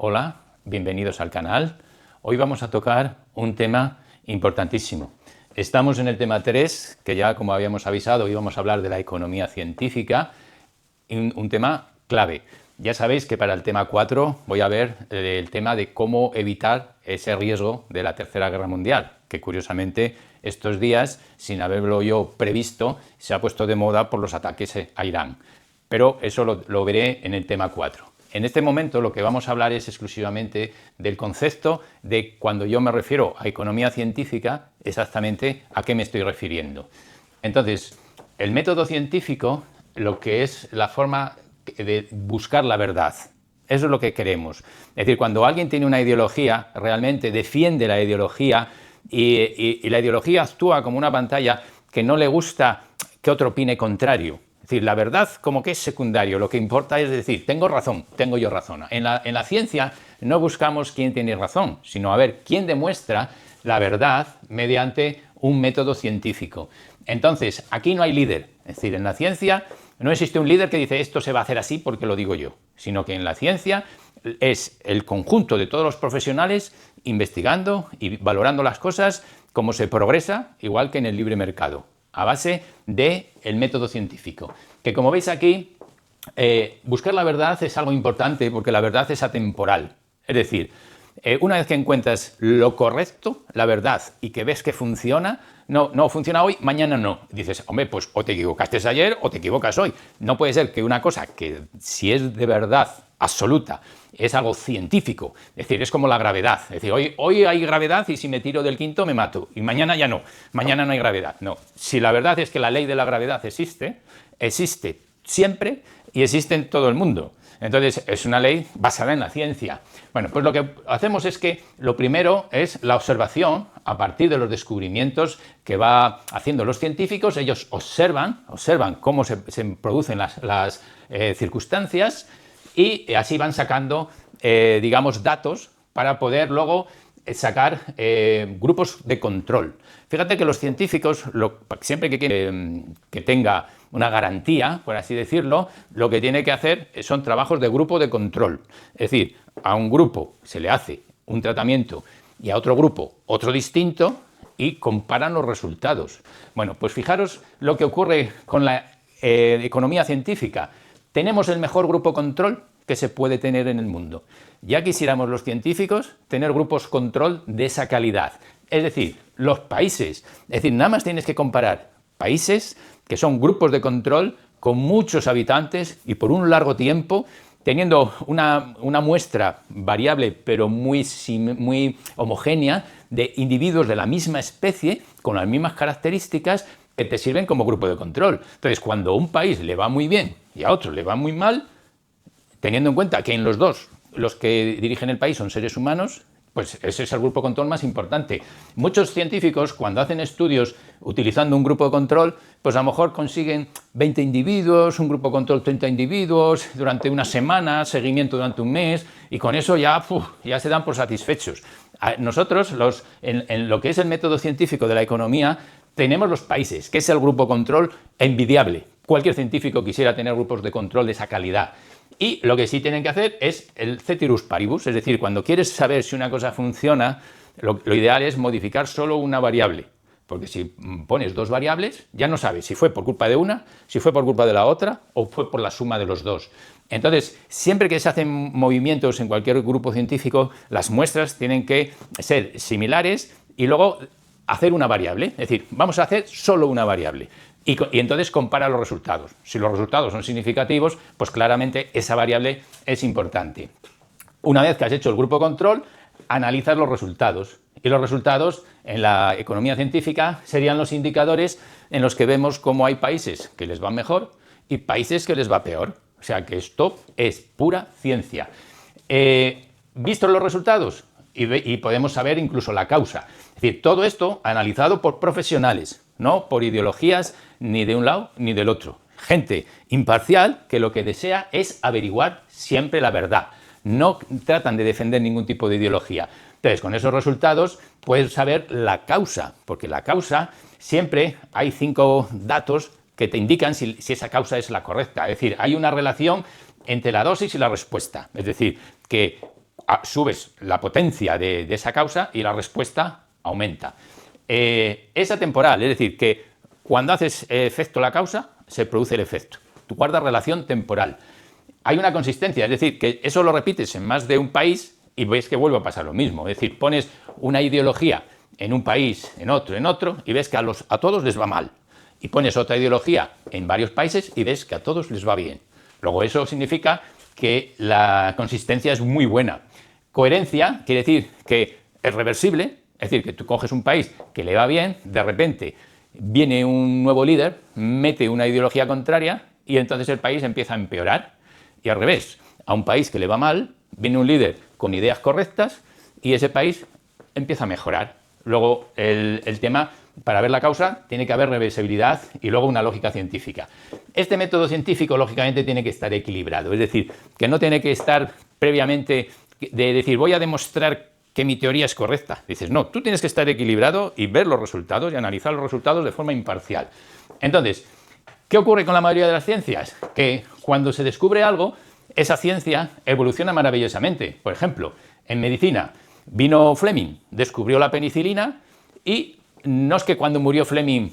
Hola, bienvenidos al canal. Hoy vamos a tocar un tema importantísimo. Estamos en el tema 3, que ya como habíamos avisado íbamos a hablar de la economía científica, un tema clave. Ya sabéis que para el tema 4 voy a ver el tema de cómo evitar ese riesgo de la Tercera Guerra Mundial, que curiosamente estos días, sin haberlo yo previsto, se ha puesto de moda por los ataques a Irán. Pero eso lo veré en el tema 4. En este momento lo que vamos a hablar es exclusivamente del concepto de cuando yo me refiero a economía científica, exactamente a qué me estoy refiriendo. Entonces, el método científico, lo que es la forma de buscar la verdad. Eso es lo que queremos. Es decir, cuando alguien tiene una ideología, realmente defiende la ideología y la ideología actúa como una pantalla que no le gusta que otro opine contrario. Es decir, la verdad como que es secundario, lo que importa es decir, tengo razón, tengo yo razón. En la ciencia no buscamos quién tiene razón, sino a ver quién demuestra la verdad mediante un método científico. Entonces, aquí no hay líder, es decir, en la ciencia no existe un líder que dice esto se va a hacer así porque lo digo yo, sino que en la ciencia es el conjunto de todos los profesionales investigando y valorando las cosas, cómo se progresa, igual que en el libre mercado, a base del método científico. Que como veis aquí, buscar la verdad es algo importante porque la verdad es atemporal. Es decir, una vez que encuentras lo correcto, la verdad, y que ves que funciona, no funciona hoy, mañana no. Dices, hombre, pues o te equivocaste ayer o te equivocas hoy. No puede ser que una cosa que si es de verdad absoluta, es algo científico, es decir, es como la gravedad. Es decir, hoy hay gravedad y si me tiro del quinto me mato, y mañana ya no, mañana no hay gravedad. No, si la verdad es que la ley de la gravedad existe siempre y existe en todo el mundo. Entonces, es una ley basada en la ciencia. Bueno, pues lo que hacemos es que lo primero es la observación a partir de los descubrimientos que va haciendo los científicos. Ellos observan cómo se producen las circunstancias y así van sacando, digamos, datos para poder luego sacar grupos de control. Fíjate que los científicos, siempre que quieren que tenga una garantía, por así decirlo, lo que tiene que hacer son trabajos de grupo de control. Es decir, a un grupo se le hace un tratamiento y a otro grupo otro distinto y comparan los resultados. Bueno, pues fijaros lo que ocurre con la economía científica. Tenemos el mejor grupo control que se puede tener en el mundo. Ya quisiéramos los científicos tener grupos control de esa calidad. Es decir, los países. Es decir, nada más tienes que comparar países que son grupos de control con muchos habitantes y por un largo tiempo, teniendo una muestra variable pero muy homogénea de individuos de la misma especie con las mismas características que te sirven como grupo de control. Entonces, cuando a un país le va muy bien y a otro le va muy mal, teniendo en cuenta que en los dos los que dirigen el país son seres humanos, pues ese es el grupo de control más importante. Muchos científicos, cuando hacen estudios utilizando un grupo de control, pues a lo mejor consiguen 20 individuos, un grupo de control 30 individuos, durante una semana, seguimiento durante un mes, y con eso ya se dan por satisfechos. Nosotros, en lo que es el método científico de la economía, tenemos los países, que es el grupo de control envidiable. Cualquier científico quisiera tener grupos de control de esa calidad. Y lo que sí tienen que hacer es el ceteris paribus, es decir, cuando quieres saber si una cosa funciona, lo ideal es modificar solo una variable, porque si pones dos variables, ya no sabes si fue por culpa de una, si fue por culpa de la otra o fue por la suma de los dos. Entonces, siempre que se hacen movimientos en cualquier grupo científico, las muestras tienen que ser similares y luego hacer una variable, es decir, vamos a hacer solo una variable. Y entonces compara los resultados. Si los resultados son significativos, pues claramente esa variable es importante. Una vez que has hecho el grupo control, analizas los resultados. Y los resultados en la economía científica serían los indicadores en los que vemos cómo hay países que les va mejor y países que les va peor. O sea que esto es pura ciencia. Vistos los resultados, y podemos saber incluso la causa. Es decir, todo esto analizado por profesionales, no por ideologías ni de un lado ni del otro. Gente imparcial que lo que desea es averiguar siempre la verdad. No tratan de defender ningún tipo de ideología. Entonces, con esos resultados puedes saber la causa, porque la causa siempre hay 5 datos que te indican si esa causa es la correcta. Es decir, hay una relación entre la dosis y la respuesta. Es decir, que subes la potencia de esa causa y la respuesta aumenta. Es atemporal, es decir, que cuando haces efecto la causa, se produce el efecto. Tú guardas relación temporal. Hay una consistencia, es decir, que eso lo repites en más de un país y ves que vuelve a pasar lo mismo. Es decir, pones una ideología en un país, en otro, y ves que a todos les va mal. Y pones otra ideología en varios países y ves que a todos les va bien. Luego eso significa que la consistencia es muy buena. Coherencia quiere decir que es reversible, es decir, que tú coges un país que le va bien, de repente viene un nuevo líder, mete una ideología contraria y entonces el país empieza a empeorar. Y al revés, a un país que le va mal, viene un líder con ideas correctas y ese país empieza a mejorar. Luego el tema, para ver la causa, tiene que haber reversibilidad y luego una lógica científica. Este método científico, lógicamente, tiene que estar equilibrado, es decir, que no tiene que estar previamente de decir voy a demostrar que mi teoría es correcta. Dices, no, tú tienes que estar equilibrado y ver los resultados y analizar los resultados de forma imparcial. Entonces, ¿qué ocurre con la mayoría de las ciencias? Que cuando se descubre algo, esa ciencia evoluciona maravillosamente. Por ejemplo, en medicina, vino Fleming, descubrió la penicilina y no es que cuando murió Fleming,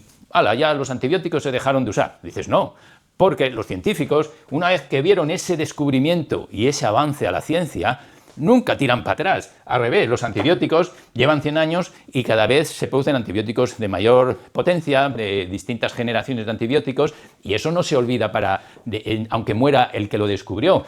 ya los antibióticos se dejaron de usar. Dices, no, porque los científicos, una vez que vieron ese descubrimiento y ese avance a la ciencia, nunca tiran para atrás. Al revés, los antibióticos llevan 100 años y cada vez se producen antibióticos de mayor potencia, de distintas generaciones de antibióticos, y eso no se olvida aunque muera el que lo descubrió.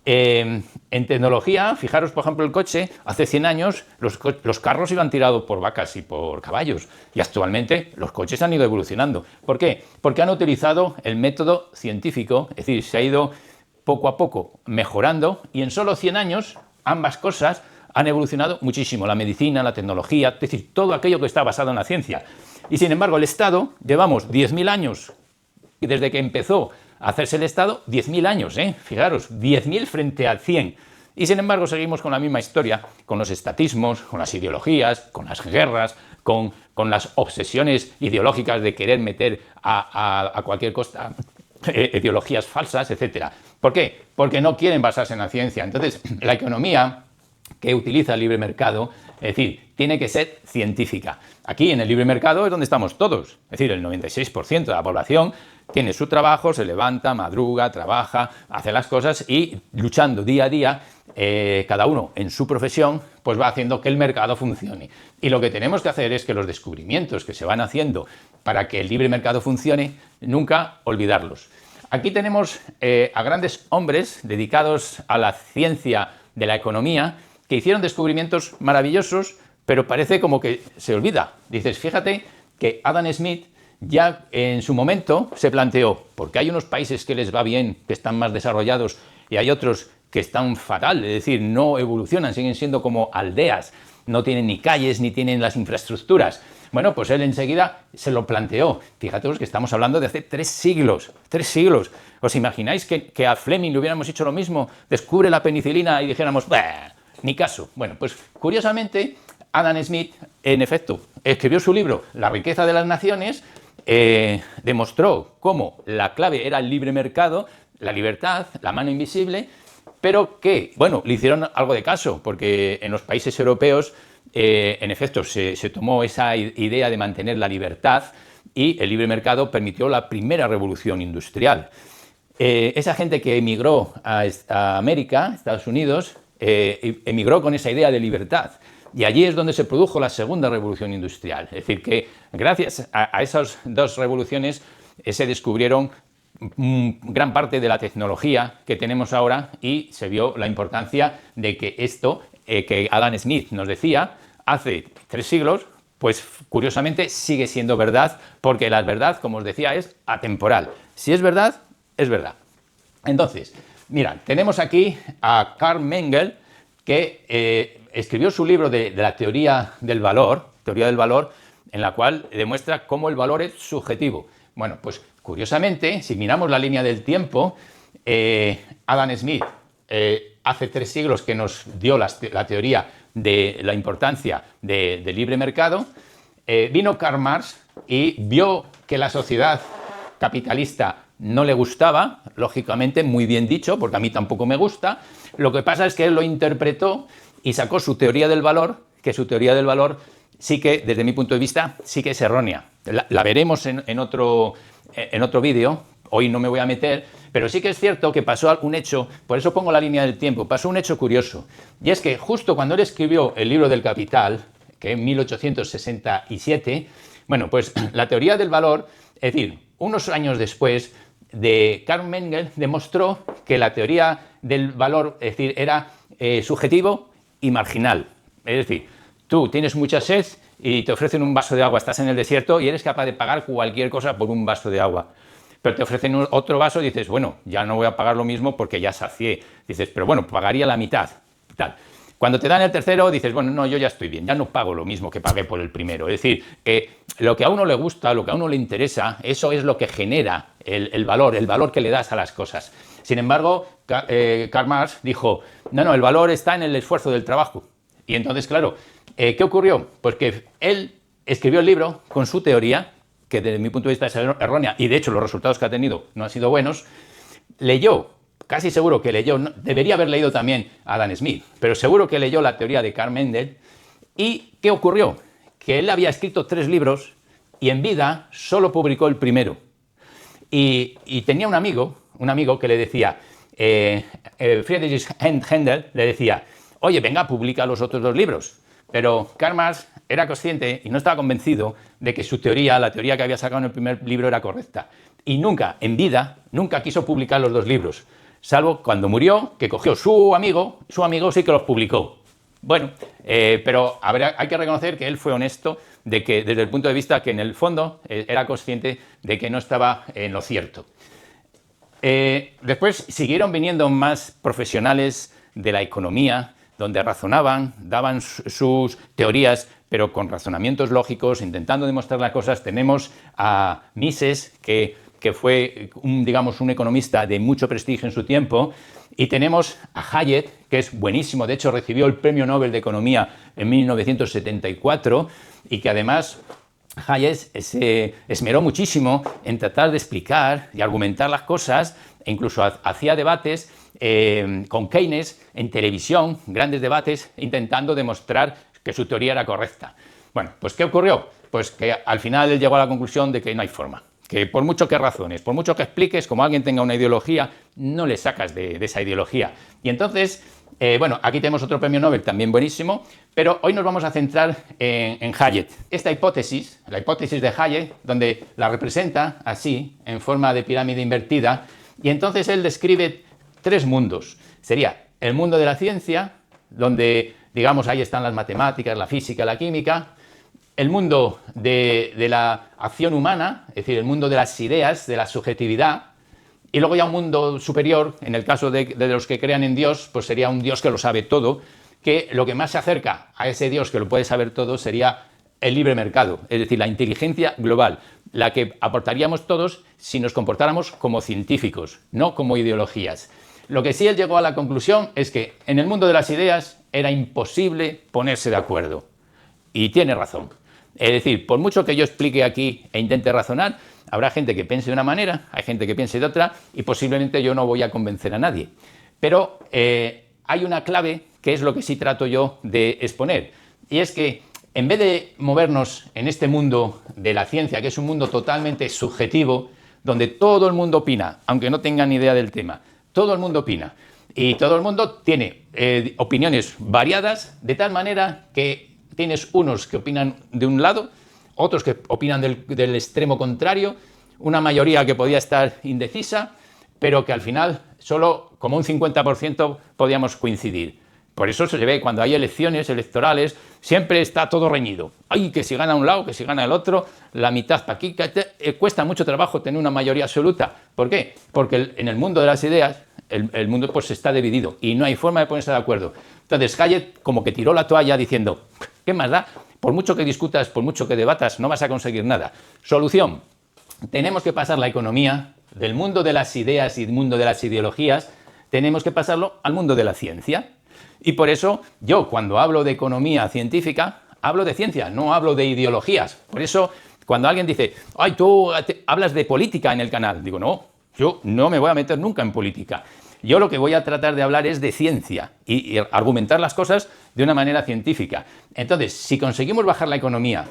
En tecnología, fijaros, por ejemplo, el coche, hace 100 años los carros iban tirados por vacas y por caballos, y actualmente los coches han ido evolucionando. ¿Por qué? Porque han utilizado el método científico, es decir, se ha ido poco a poco mejorando, y en solo 100 años ambas cosas han evolucionado muchísimo, la medicina, la tecnología, es decir, todo aquello que está basado en la ciencia. Y sin embargo, el Estado, llevamos 10.000 años, y desde que empezó a hacerse el Estado, 10.000 años, fijaros, 10.000 frente a 100. Y sin embargo, seguimos con la misma historia, con los estatismos, con las ideologías, con las guerras, con las obsesiones ideológicas de querer meter a cualquier costa ideologías falsas, etc. ¿Por qué? Porque no quieren basarse en la ciencia. Entonces, la economía que utiliza el libre mercado, es decir, tiene que ser científica. Aquí en el libre mercado es donde estamos todos, es decir, el 96% de la población tiene su trabajo, se levanta, madruga, trabaja, hace las cosas y luchando día a día, cada uno en su profesión, pues va haciendo que el mercado funcione. Y lo que tenemos que hacer es que los descubrimientos que se van haciendo para que el libre mercado funcione, nunca olvidarlos. Aquí tenemos a grandes hombres dedicados a la ciencia de la economía que hicieron descubrimientos maravillosos, pero parece como que se olvida. Dices, fíjate que Adam Smith ya en su momento se planteó, porque hay unos países que les va bien, que están más desarrollados, y hay otros que están fatal, es decir, no evolucionan, siguen siendo como aldeas, no tienen ni calles, ni tienen las infraestructuras. Bueno, pues él enseguida se lo planteó. Fíjate que estamos hablando de hace 3 siglos. 3 siglos. ¿Os imagináis que a Fleming le hubiéramos hecho lo mismo? Descubre la penicilina y dijéramos, bah, ni caso. Bueno, pues curiosamente, Adam Smith, en efecto, escribió su libro La riqueza de las naciones, demostró cómo la clave era el libre mercado, la libertad, la mano invisible, pero que, bueno, le hicieron algo de caso, porque en los países europeos, en efecto, se tomó esa idea de mantener la libertad y el libre mercado permitió la primera revolución industrial. Esa gente que emigró a América, Estados Unidos, emigró con esa idea de libertad. Y allí es donde se produjo la segunda revolución industrial. Es decir, que gracias a esas 2 revoluciones se descubrieron gran parte de la tecnología que tenemos ahora y se vio la importancia de que esto que Adam Smith nos decía hace 3 siglos, pues curiosamente sigue siendo verdad, porque la verdad, como os decía, es atemporal. Si es verdad, es verdad. Entonces, mira, tenemos aquí a Carl Mengel, que escribió su libro de la teoría del valor, en la cual demuestra cómo el valor es subjetivo. Bueno, pues curiosamente, si miramos la línea del tiempo, Adam Smith hace 3 siglos que nos dio la teoría de la importancia del libre mercado, vino Karl Marx y vio que la sociedad capitalista no le gustaba, lógicamente, muy bien dicho, porque a mí tampoco me gusta. Lo que pasa es que él lo interpretó y sacó su teoría del valor, que su teoría del valor sí que, desde mi punto de vista, sí que es errónea. La veremos en otro vídeo, hoy no me voy a meter, pero sí que es cierto que pasó un hecho, por eso pongo la línea del tiempo, pasó un hecho curioso, y es que justo cuando él escribió el libro del Capital, que en 1867, bueno, pues la teoría del valor, es decir, unos años después, de Carl Menger demostró que la teoría del valor, es decir, era subjetivo y marginal. Es decir, tú tienes mucha sed y te ofrecen un vaso de agua, estás en el desierto y eres capaz de pagar cualquier cosa por un vaso de agua. Pero te ofrecen otro vaso y dices, bueno, ya no voy a pagar lo mismo porque ya sacié. Dices, pero bueno, pagaría la mitad. Tal. Cuando te dan el tercero, dices, bueno, no, yo ya estoy bien, ya no pago lo mismo que pagué por el primero. Es decir, que lo que a uno le gusta, lo que a uno le interesa, eso es lo que genera el valor que le das a las cosas. Sin embargo, Karl Marx dijo, no, el valor está en el esfuerzo del trabajo. Y entonces, claro, ¿qué ocurrió? Pues que él escribió el libro con su teoría, que desde mi punto de vista es errónea, y de hecho los resultados que ha tenido no han sido buenos, leyó, casi seguro que leyó, debería haber leído también a Adam Smith, pero seguro que leyó la teoría de Carl Mendel. ¿Y qué ocurrió? Que él había escrito 3 libros y en vida solo publicó el primero. Y tenía un amigo que le decía, Friedrich Händel le decía, oye, venga, publica los otros 2 libros. Pero Karl Marx era consciente y no estaba convencido de que su teoría, la teoría que había sacado en el primer libro, era correcta. Y nunca, en vida, nunca quiso publicar los 2 libros. Salvo cuando murió, que cogió su amigo sí que los publicó. Bueno, pero hay que reconocer que él fue honesto, de que desde el punto de vista que en el fondo era consciente de que no estaba en lo cierto. Después siguieron viniendo más profesionales de la economía, donde razonaban, daban sus teorías, pero con razonamientos lógicos, intentando demostrar las cosas. Tenemos a Mises, que fue un economista de mucho prestigio en su tiempo, y tenemos a Hayek, que es buenísimo, de hecho recibió el Premio Nobel de Economía en 1974, y que además Hayek se esmeró muchísimo en tratar de explicar y argumentar las cosas, e incluso hacía debates con Keynes en televisión, grandes debates, intentando demostrar que su teoría era correcta. Bueno, pues ¿qué ocurrió? Pues que al final él llegó a la conclusión de que no hay forma, que por mucho que razones, por mucho que expliques, como alguien tenga una ideología, no le sacas de esa ideología. Y entonces, bueno, aquí tenemos otro premio Nobel también buenísimo, pero hoy nos vamos a centrar en Hayek. Esta hipótesis, la hipótesis de Hayek, donde la representa así, en forma de pirámide invertida, y entonces él describe 3 mundos. Sería el mundo de la ciencia, donde, digamos, ahí están las matemáticas, la física, la química; el mundo de la acción humana, es decir, el mundo de las ideas, de la subjetividad; y luego ya un mundo superior, en el caso de los que crean en Dios, pues sería un Dios que lo sabe todo, que lo que más se acerca a ese Dios que lo puede saber todo sería el libre mercado, es decir, la inteligencia global, la que aportaríamos todos si nos comportáramos como científicos, no como ideologías. Lo que sí él llegó a la conclusión es que en el mundo de las ideas era imposible ponerse de acuerdo. Y tiene razón. Es decir, por mucho que yo explique aquí e intente razonar, habrá gente que piense de una manera, hay gente que piense de otra, y posiblemente yo no voy a convencer a nadie. Pero hay una clave que es lo que sí trato yo de exponer, y es que en vez de movernos en este mundo de la ciencia, que es un mundo totalmente subjetivo, donde todo el mundo opina, aunque no tengan ni idea del tema, todo el mundo opina, y todo el mundo tiene opiniones variadas, de tal manera que tienes unos que opinan de un lado, otros que opinan del extremo contrario, una mayoría que podía estar indecisa, pero que al final solo como un 50% podíamos coincidir. Por eso se ve cuando hay elecciones electorales, siempre está todo reñido. Ay, que si gana un lado, que si gana el otro, la mitad para aquí. Cuesta mucho trabajo tener una mayoría absoluta. ¿Por qué? Porque en el mundo de las ideas, el mundo pues está dividido y no hay forma de ponerse de acuerdo. Entonces Hayek como que tiró la toalla diciendo, ¿qué más da? Por mucho que discutas, por mucho que debatas, no vas a conseguir nada. Solución: tenemos que pasar la economía del mundo de las ideas y del mundo de las ideologías, tenemos que pasarlo al mundo de la ciencia. Y por eso yo, cuando hablo de economía científica, hablo de ciencia, no hablo de ideologías. Por eso, cuando alguien dice, ay, tú hablas de política en el canal, digo, no, Yo no me voy a meter nunca en política. Yo lo que voy a tratar de hablar es de ciencia y argumentar las cosas de una manera científica. Entonces, si conseguimos bajar la economía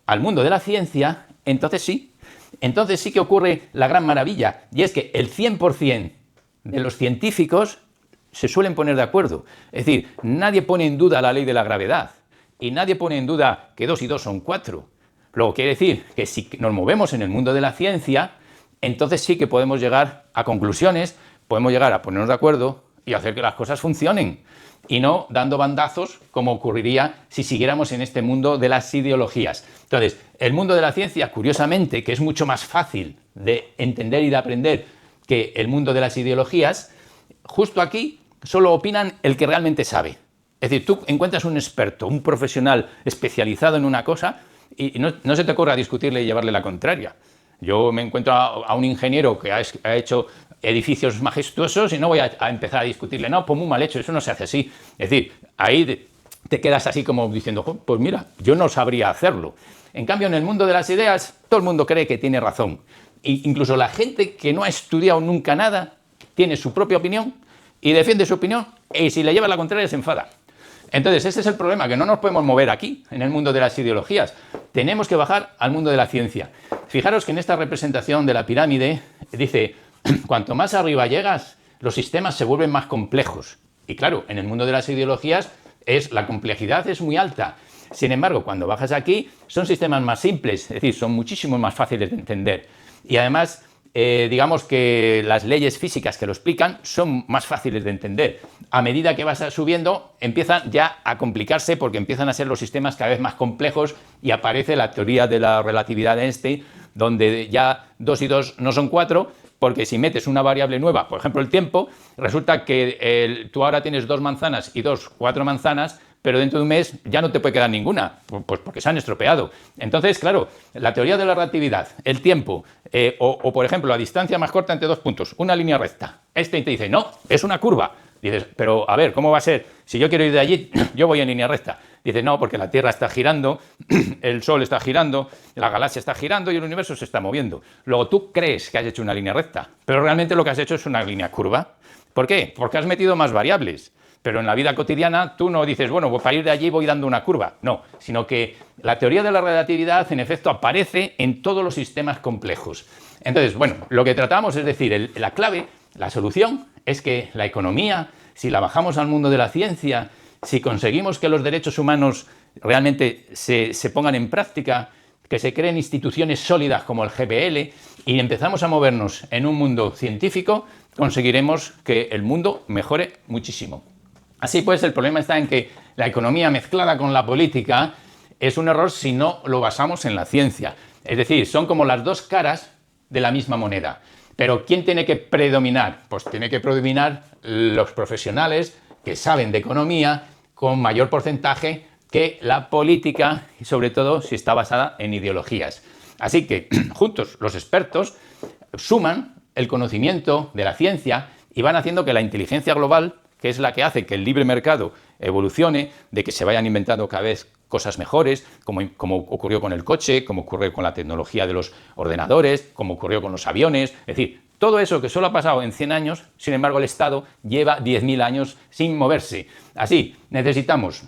al mundo de la ciencia, entonces sí que ocurre la gran maravilla, y es que el 100% de los científicos se suelen poner de acuerdo. Es decir, nadie pone en duda la ley de la gravedad y nadie pone en duda que 2 y 2 son 4. Luego quiere decir que si nos movemos en el mundo de la ciencia, entonces sí que podemos llegar a conclusiones, podemos llegar a ponernos de acuerdo y hacer que las cosas funcionen, y no dando bandazos como ocurriría si siguiéramos en este mundo de las ideologías. Entonces, el mundo de la ciencia, curiosamente, que es mucho más fácil de entender y de aprender que el mundo de las ideologías, justo aquí solo opinan el que realmente sabe. Es decir, tú encuentras un experto, un profesional especializado en una cosa y no se te ocurra discutirle y llevarle la contraria. Yo me encuentro a un ingeniero que ha hecho edificios majestuosos y no voy a empezar a discutirle, no, pues muy mal hecho, eso no se hace así. Es decir, ahí te quedas así como diciendo, pues mira, yo no sabría hacerlo. En cambio, en el mundo de las ideas, todo el mundo cree que tiene razón. E incluso la gente que no ha estudiado nunca nada tiene su propia opinión y defiende su opinión, y si le lleva la contraria se enfada. Entonces, ese es el problema, que no nos podemos mover aquí, en el mundo de las ideologías. Tenemos que bajar al mundo de la ciencia. Fijaros que en esta representación de la pirámide dice, cuanto más arriba llegas, los sistemas se vuelven más complejos. Y claro, en el mundo de las ideologías la complejidad es muy alta. Sin embargo, cuando bajas aquí, son sistemas más simples, es decir, son muchísimo más fáciles de entender. Y además, digamos que las leyes físicas que lo explican son más fáciles de entender. A medida que vas subiendo, empiezan ya a complicarse porque empiezan a ser los sistemas cada vez más complejos y aparece la teoría de la relatividad de Einstein, donde ya 2 y 2 no son 4, porque si metes una variable nueva, por ejemplo el tiempo, resulta que tú ahora tienes 2 manzanas y 4 manzanas, pero dentro de un mes ya no te puede quedar ninguna, pues porque se han estropeado. Entonces, claro, la teoría de la relatividad, el tiempo, o por ejemplo la distancia más corta entre 2 puntos, una línea recta. Einstein te dice, no, es una curva. Dices, pero a ver, ¿cómo va a ser? Si yo quiero ir de allí, yo voy en línea recta. Dice, no, porque la Tierra está girando, el Sol está girando, la galaxia está girando y el universo se está moviendo. Luego tú crees que has hecho una línea recta, pero realmente lo que has hecho es una línea curva. ¿Por qué? Porque has metido más variables. Pero en la vida cotidiana tú no dices, bueno, pues para ir de allí voy dando una curva. No, sino que la teoría de la relatividad en efecto aparece en todos los sistemas complejos. Entonces, bueno, lo que tratamos es decir, la clave, la solución es que la economía, si la bajamos al mundo de la ciencia, si conseguimos que los derechos humanos realmente se pongan en práctica, que se creen instituciones sólidas como el GPL y empezamos a movernos en un mundo científico, conseguiremos que el mundo mejore muchísimo. Así pues, el problema está en que la economía mezclada con la política es un error si no lo basamos en la ciencia. Es decir, son como las dos caras de la misma moneda. Pero ¿quién tiene que predominar? Pues tiene que predominar los profesionales que saben de economía con mayor porcentaje que la política, y sobre todo si está basada en ideologías. Así que juntos los expertos suman el conocimiento de la ciencia y van haciendo que la inteligencia global, que es la que hace que el libre mercado evolucione, de que se vayan inventando cada vez cosas mejores, como ocurrió con el coche, como ocurrió con la tecnología de los ordenadores, como ocurrió con los aviones. Es decir, todo eso que solo ha pasado en 100 años, sin embargo el Estado lleva 10.000 años sin moverse. Así, necesitamos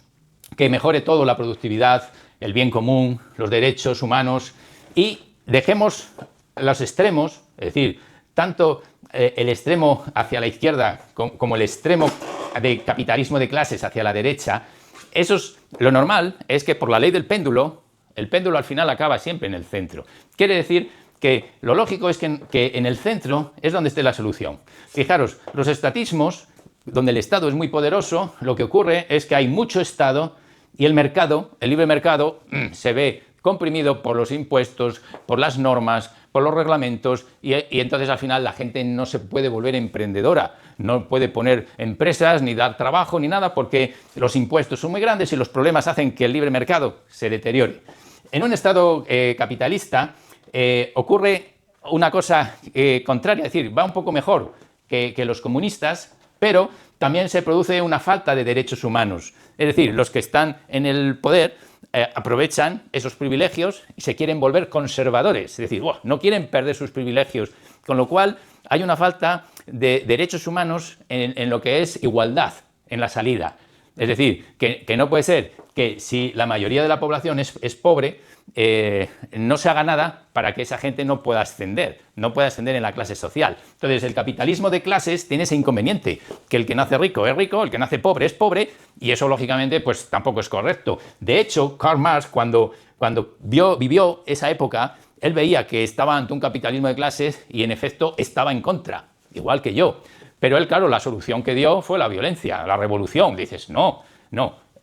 que mejore todo, la productividad, el bien común, los derechos humanos, y dejemos los extremos, es decir, tanto el extremo hacia la izquierda como el extremo de capitalismo de clases hacia la derecha. Lo normal es que por la ley del péndulo, el péndulo al final acaba siempre en el centro. Quiere decir que lo lógico es que en el centro es donde esté la solución. Fijaros, los estatismos, donde el Estado es muy poderoso, lo que ocurre es que hay mucho Estado y el mercado, el libre mercado, se ve comprimido por los impuestos, por las normas, por los reglamentos, y entonces al final la gente no se puede volver emprendedora, no puede poner empresas, ni dar trabajo, ni nada, porque los impuestos son muy grandes y los problemas hacen que el libre mercado se deteriore. En un Estado capitalista ocurre una cosa contraria, es decir, va un poco mejor que los comunistas, pero también se produce una falta de derechos humanos. Es decir, los que están en el poder aprovechan esos privilegios y se quieren volver conservadores. Es decir, no quieren perder sus privilegios Con lo cual, hay una falta de derechos humanos en lo que es igualdad en la salida. Es decir, que no puede ser que si la mayoría de la población es pobre, no se haga nada para que esa gente no pueda ascender en la clase social. Entonces, el capitalismo de clases tiene ese inconveniente, que el que nace rico es rico, el que nace pobre es pobre, y eso, lógicamente, pues tampoco es correcto. De hecho, Karl Marx, cuando vivió esa época, él veía que estaba ante un capitalismo de clases y, en efecto, estaba en contra, igual que yo. Pero él, claro, la solución que dio fue la violencia, la revolución. Dices, no,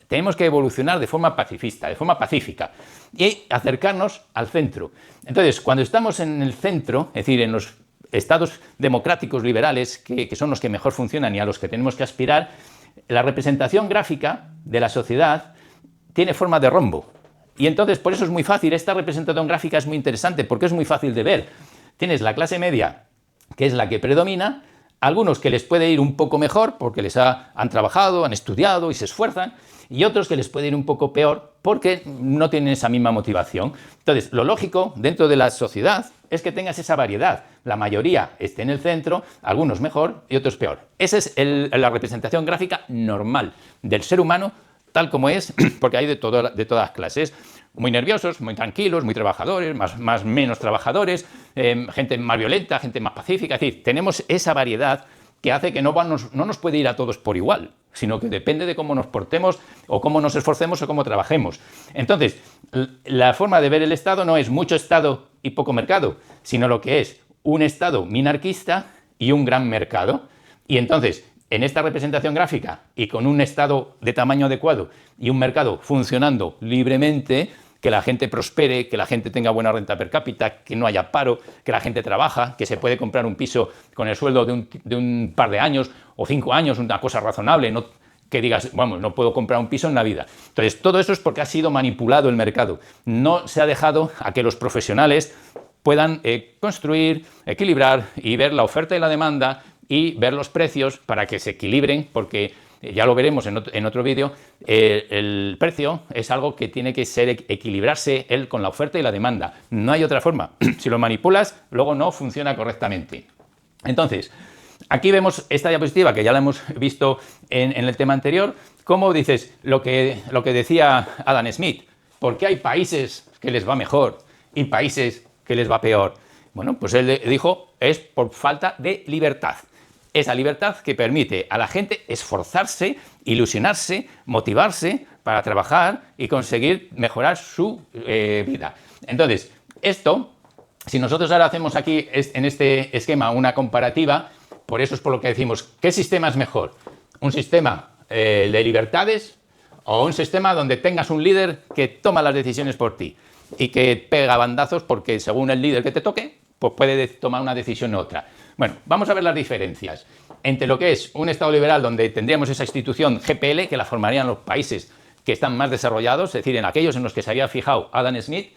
tenemos que evolucionar de forma pacifista, de forma pacífica, y acercarnos al centro. Entonces, cuando estamos en el centro, es decir, en los estados democráticos liberales, que son los que mejor funcionan y a los que tenemos que aspirar, la representación gráfica de la sociedad tiene forma de rombo. Y entonces, por eso es muy fácil, esta representación gráfica es muy interesante, porque es muy fácil de ver. Tienes la clase media, que es la que predomina, algunos que les puede ir un poco mejor porque han trabajado, han estudiado y se esfuerzan, y otros que les puede ir un poco peor porque no tienen esa misma motivación. Entonces, lo lógico dentro de la sociedad es que tengas esa variedad. La mayoría esté en el centro, algunos mejor y otros peor. Esa es la representación gráfica normal del ser humano tal como es, porque hay de todas clases. Muy nerviosos, muy tranquilos, muy trabajadores, menos trabajadores, gente más violenta, gente más pacífica. Es decir, tenemos esa variedad que hace que no nos puede ir a todos por igual, sino que depende de cómo nos portemos o cómo nos esforcemos o cómo trabajemos. Entonces, la forma de ver el Estado no es mucho Estado y poco mercado, sino lo que es un Estado minarquista y un gran mercado. Y entonces, en esta representación gráfica y con un Estado de tamaño adecuado y un mercado funcionando libremente, que la gente prospere, que la gente tenga buena renta per cápita, que no haya paro, que la gente trabaja, que se puede comprar un piso con el sueldo de un par de años o 5 años, una cosa razonable, no que digas, vamos, no puedo comprar un piso en la vida. Entonces, todo eso es porque ha sido manipulado el mercado. No se ha dejado a que los profesionales puedan construir, equilibrar y ver la oferta y la demanda y ver los precios para que se equilibren, porque ya lo veremos en otro vídeo, el precio es algo que tiene que equilibrarse él con la oferta y la demanda. No hay otra forma. Si lo manipulas, luego no funciona correctamente. Entonces, aquí vemos esta diapositiva, que ya la hemos visto en el tema anterior, cómo dices lo que decía Adam Smith, ¿por qué hay países que les va mejor y países que les va peor? Bueno, pues él dijo, es por falta de libertad. Esa libertad que permite a la gente esforzarse, ilusionarse, motivarse para trabajar y conseguir mejorar su vida. Entonces, esto, si nosotros ahora hacemos aquí en este esquema una comparativa, por eso es por lo que decimos, ¿qué sistema es mejor? ¿Un sistema de libertades o un sistema donde tengas un líder que toma las decisiones por ti y que pega bandazos porque según el líder que te toque, pues puede tomar una decisión u otra? Bueno, vamos a ver las diferencias entre lo que es un Estado liberal donde tendríamos esa institución GPL que la formarían los países que están más desarrollados, es decir, en aquellos en los que se había fijado Adam Smith,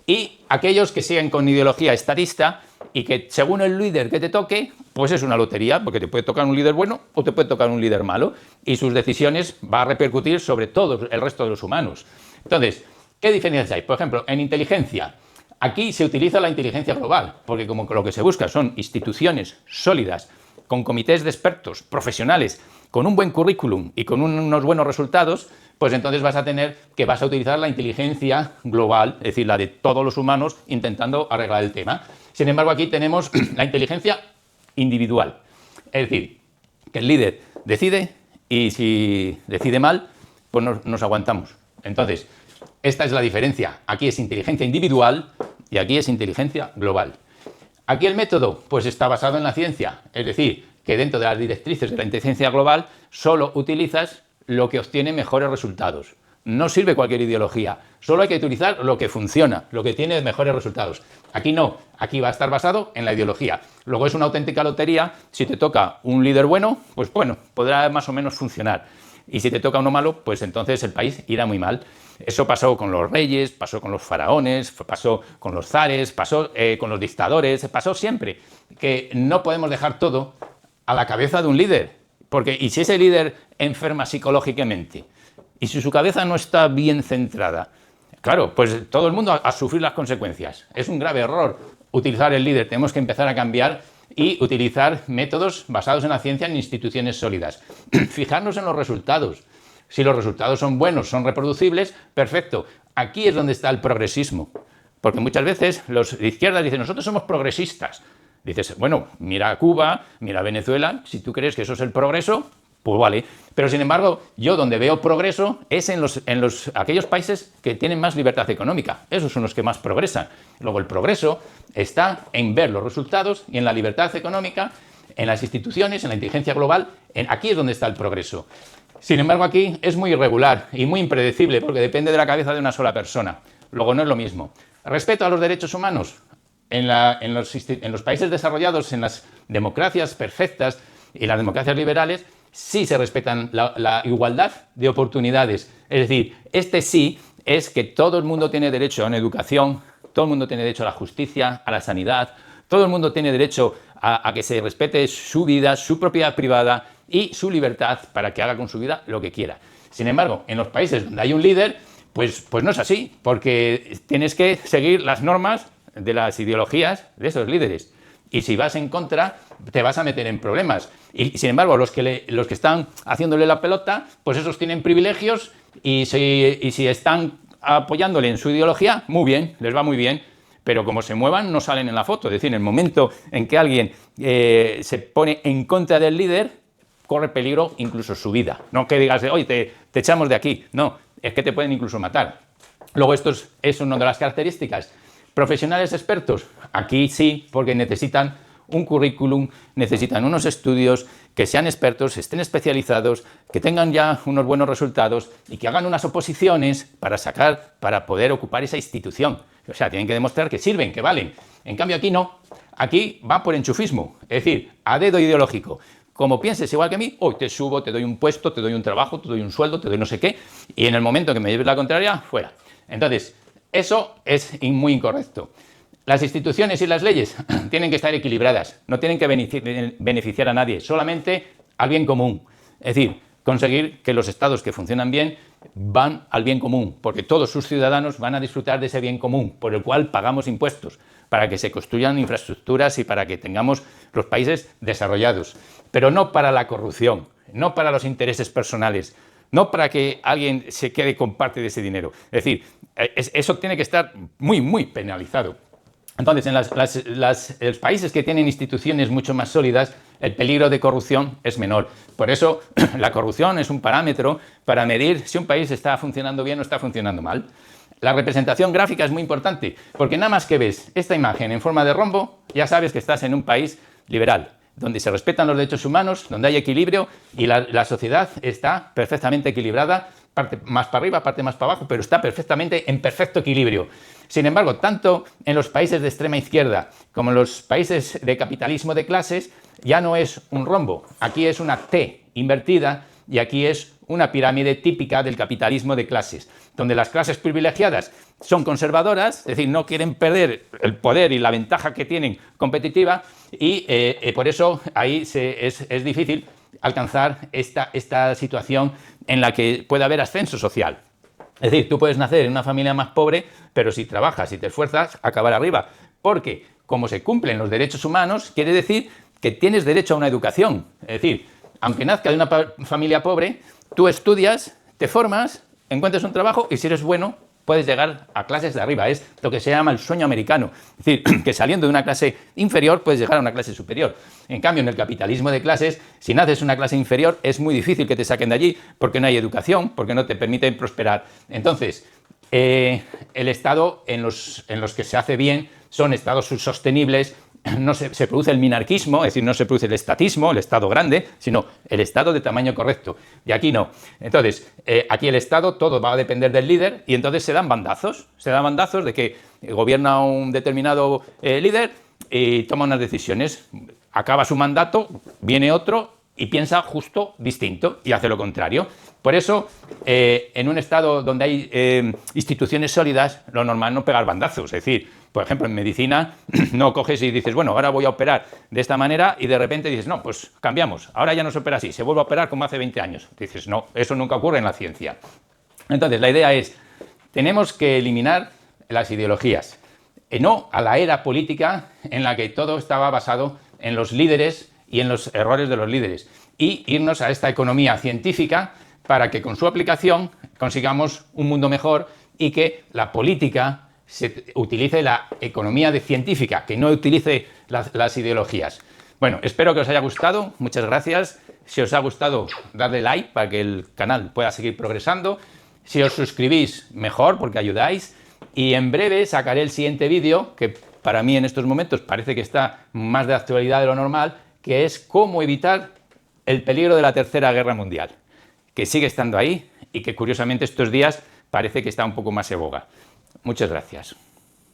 y aquellos que siguen con ideología estatista y que según el líder que te toque, pues es una lotería, porque te puede tocar un líder bueno o te puede tocar un líder malo, y sus decisiones van a repercutir sobre todo el resto de los humanos. Entonces, ¿qué diferencias hay? Por ejemplo, en inteligencia. Aquí se utiliza la inteligencia global, porque como lo que se busca son instituciones sólidas, con comités de expertos, profesionales, con un buen currículum y con unos buenos resultados, pues entonces vas a utilizar la inteligencia global, es decir, la de todos los humanos intentando arreglar el tema. Sin embargo, aquí tenemos la inteligencia individual, es decir, que el líder decide y si decide mal, pues nos aguantamos. Entonces, esta es la diferencia. Aquí es inteligencia individual y aquí es inteligencia global. Aquí el método, pues está basado en la ciencia, es decir, que dentro de las directrices de la inteligencia global solo utilizas lo que obtiene mejores resultados. No sirve cualquier ideología, solo hay que utilizar lo que funciona, lo que tiene mejores resultados. Aquí no, aquí va a estar basado en la ideología. Luego es una auténtica lotería, si te toca un líder bueno, pues bueno, podrá más o menos funcionar. Y si te toca uno malo, pues entonces el país irá muy mal. Eso pasó con los reyes, pasó con los faraones, pasó con los zares, pasó con los dictadores, pasó siempre. Que no podemos dejar todo a la cabeza de un líder. Porque, ¿y si ese líder enferma psicológicamente? ¿Y si su cabeza no está bien centrada? Claro, pues todo el mundo a sufrir las consecuencias. Es un grave error utilizar el líder, tenemos que empezar a cambiar y utilizar métodos basados en la ciencia en instituciones sólidas. Fijarnos en los resultados. Si los resultados son buenos, son reproducibles, perfecto. Aquí es donde está el progresismo. Porque muchas veces los de izquierda dicen, nosotros somos progresistas. Dices, bueno, mira a Cuba, mira a Venezuela, si tú crees que eso es el progreso, pues vale. Pero sin embargo, yo donde veo progreso es en aquellos países que tienen más libertad económica. Esos son los que más progresan. Luego el progreso está en ver los resultados y en la libertad económica, en las instituciones, en la inteligencia global. Aquí es donde está el progreso. Sin embargo, aquí es muy irregular y muy impredecible porque depende de la cabeza de una sola persona. Luego no es lo mismo. Respeto a los derechos humanos. En los países desarrollados, en las democracias perfectas y las democracias liberales, sí se respetan la igualdad de oportunidades. Es decir, sí es que todo el mundo tiene derecho a una educación, todo el mundo tiene derecho a la justicia, a la sanidad, todo el mundo tiene derecho a que se respete su vida, su propiedad privada y su libertad para que haga con su vida lo que quiera. Sin embargo, en los países donde hay un líder, pues no es así, porque tienes que seguir las normas de las ideologías de esos líderes. Y si vas en contra, te vas a meter en problemas. Y sin embargo, los que están haciéndole la pelota, pues esos tienen privilegios y si están apoyándole en su ideología, muy bien, les va muy bien. Pero como se muevan, no salen en la foto. Es decir, en el momento en que alguien se pone en contra del líder, corre peligro incluso su vida. No que digas, oye, te echamos de aquí. No, es que te pueden incluso matar. Luego esto es una de las características. Profesionales expertos, aquí sí, porque necesitan un currículum, necesitan unos estudios, que sean expertos, estén especializados, que tengan ya unos buenos resultados y que hagan unas oposiciones para poder ocupar esa institución. O sea, tienen que demostrar que sirven, que valen. En cambio aquí no, aquí va por enchufismo, es decir, a dedo ideológico. Como pienses igual que a mí, hoy te subo, te doy un puesto, te doy un trabajo, te doy un sueldo, te doy no sé qué, y en el momento que me lleves la contraria, fuera. Entonces, eso es muy incorrecto. Las instituciones y las leyes tienen que estar equilibradas, no tienen que beneficiar a nadie, solamente al bien común. Es decir, conseguir que los estados que funcionan bien van al bien común, porque todos sus ciudadanos van a disfrutar de ese bien común, por el cual pagamos impuestos, para que se construyan infraestructuras y para que tengamos los países desarrollados. Pero no para la corrupción, no para los intereses personales, no para que alguien se quede con parte de ese dinero. Es decir, eso tiene que estar muy, muy penalizado. Entonces, en los países que tienen instituciones mucho más sólidas, el peligro de corrupción es menor. Por eso, la corrupción es un parámetro para medir si un país está funcionando bien o está funcionando mal. La representación gráfica es muy importante, porque nada más que ves esta imagen en forma de rombo, ya sabes que estás en un país liberal, donde se respetan los derechos humanos, donde hay equilibrio y la sociedad está perfectamente equilibrada, parte más para arriba, parte más para abajo, pero está perfectamente en perfecto equilibrio. Sin embargo, tanto en los países de extrema izquierda como en los países de capitalismo de clases, ya no es un rombo, aquí es una T invertida y aquí es una pirámide típica del capitalismo de clases, donde las clases privilegiadas son conservadoras, es decir, no quieren perder el poder y la ventaja que tienen competitiva y por eso ahí es difícil alcanzar esta situación en la que puede haber ascenso social. Es decir, tú puedes nacer en una familia más pobre, pero si trabajas y te esfuerzas, acabar arriba. Porque como se cumplen los derechos humanos, quiere decir que tienes derecho a una educación. Es decir, aunque nazca de una familia pobre, tú estudias, te formas, encuentras un trabajo y si eres bueno, puedes llegar a clases de arriba. Es lo que se llama el sueño americano. Es decir, que saliendo de una clase inferior puedes llegar a una clase superior. En cambio, en el capitalismo de clases, si naces en una clase inferior, es muy difícil que te saquen de allí porque no hay educación, porque no te permiten prosperar. Entonces, el Estado en los que se hace bien son estados sostenibles. No se produce el minarquismo, es decir, no se produce el estatismo, el Estado grande, sino el Estado de tamaño correcto. Y aquí no. Entonces, aquí el Estado, todo va a depender del líder y entonces se dan bandazos. Se dan bandazos de que gobierna un determinado líder y toma unas decisiones. Acaba su mandato, viene otro y piensa justo distinto y hace lo contrario. Por eso, en un Estado donde hay instituciones sólidas, lo normal no pegar bandazos. Es decir, por ejemplo, en medicina no coges y dices, bueno, ahora voy a operar de esta manera y de repente dices, no, pues cambiamos, ahora ya no se opera así, se vuelve a operar como hace 20 años. Dices, no, eso nunca ocurre en la ciencia. Entonces, la idea es, tenemos que eliminar las ideologías. no a la era política en la que todo estaba basado en los líderes y en los errores de los líderes, y irnos a esta economía científica para que con su aplicación consigamos un mundo mejor y que la política utilice la economía científica, que no utilice las ideologías. Bueno, espero que os haya gustado, muchas gracias. Si os ha gustado, dadle like para que el canal pueda seguir progresando. Si os suscribís, mejor, porque ayudáis. Y en breve sacaré el siguiente vídeo, que para mí en estos momentos parece que está más de actualidad de lo normal, que es cómo evitar el peligro de la Tercera Guerra Mundial, que sigue estando ahí y que curiosamente estos días parece que está un poco más en boga. Muchas gracias.